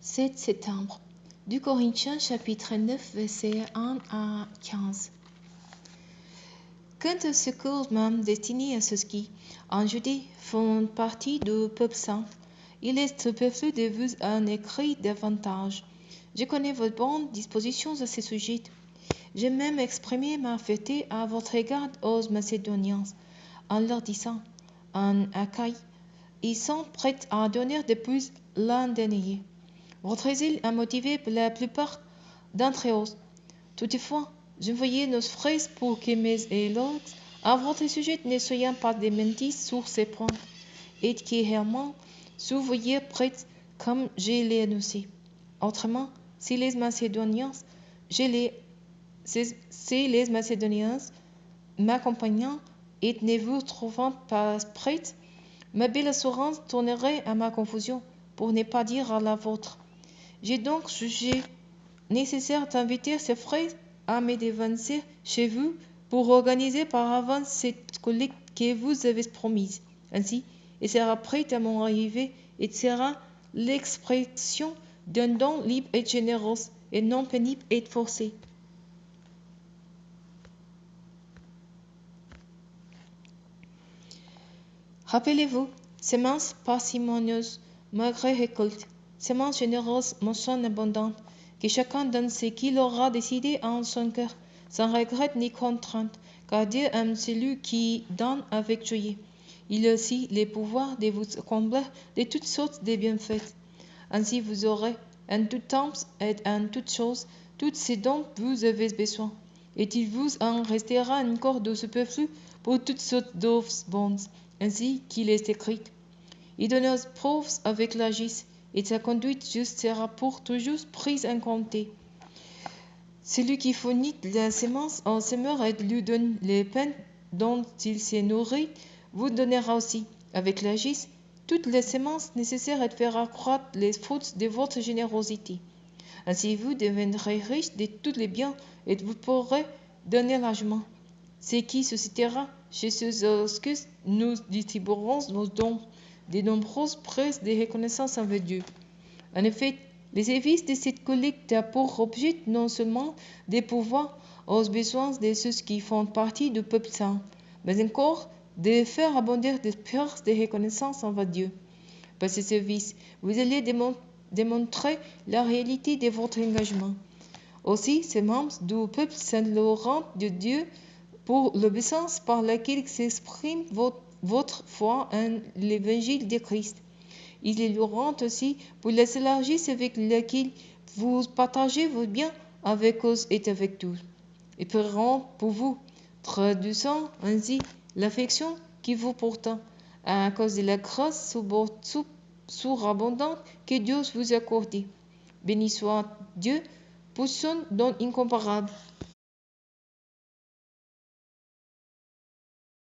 7 septembre. 2 Corinthiens chapitre 9 versets 1 à 15. Quant au secours même destiné à ceux qui, en Judée, font partie du peuple saint, il est superflu de vous en écrire davantage. Je connais vos bonnes dispositions à ce sujet. J'ai même exprimé ma fierté à votre égard aux Macédoniens, en leur disant, en Achaïe, ils sont prêts à donner de plus l'an dernier. Votre zèle a motivé la plupart d'entre eux. Toutefois, je voyais nos frères pour que mes éloges à votre sujet ne soient pas démentis sur ces points, et que réellement vous soyez prêts comme je l'ai annoncé. Autrement, si les Macédoniens m'accompagnant et ne vous trouvant pas prêts, ma belle assurance tournerait à ma confusion, pour ne pas dire à la vôtre. J'ai donc jugé nécessaire d'inviter ces frères à me devancer chez vous pour organiser par avance cette collecte que vous avez promise. Ainsi, il sera prêt à mon arrivée et sera l'expression d'un don libre et généreux et non pénible et forcé. Rappelez-vous, semence parcimonieuse malgré récolte, semence généreuse, moisson abondante, que chacun donne ce qu'il aura décidé en son cœur, sans regret ni contrainte, car Dieu aime celui qui donne avec joie. Il a aussi le pouvoir de vous combler de toutes sortes de bienfaits. Ainsi vous aurez, en tout temps et en toutes choses, tout ce dont vous avez besoin, et il vous en restera encore de superflu pour toutes sortes d'œuvres bonnes, ainsi qu'il est écrit. Il donne preuves avec la justice, et sa conduite juste sera pour toujours prise en compte. Celui qui fournit la semence au semeur et lui donne les pains dont il s'est nourri, vous donnera aussi, avec la justice, toutes les semences nécessaires et fera croître les fruits de votre générosité. Ainsi vous deviendrez riche de tous les biens et vous pourrez donner largement. Ce qui suscitera chez ceux auxquels nous distribuerons nos dons de nombreuses preuves de reconnaissance envers Dieu. En effet, les services de cette collecte a pour objet non seulement de pourvoir aux besoins de ceux qui font partie du peuple saint, mais encore de faire abonder des preuves de reconnaissance envers Dieu. Par ce service, vous allez démontrer la réalité de votre engagement. Aussi, ces membres du peuple saint le rendent de Dieu pour l'obéissance par laquelle s'exprime votre foi en l'évangile de Christ. Il le rend aussi pour la élargisse avec laquelle vous partagez vos biens avec eux et avec tous. Et prieront pour vous, traduisant ainsi l'affection qui vous porte, à cause de la grâce surabondante que Dieu vous accorde. Béni soit Dieu pour son don incomparable.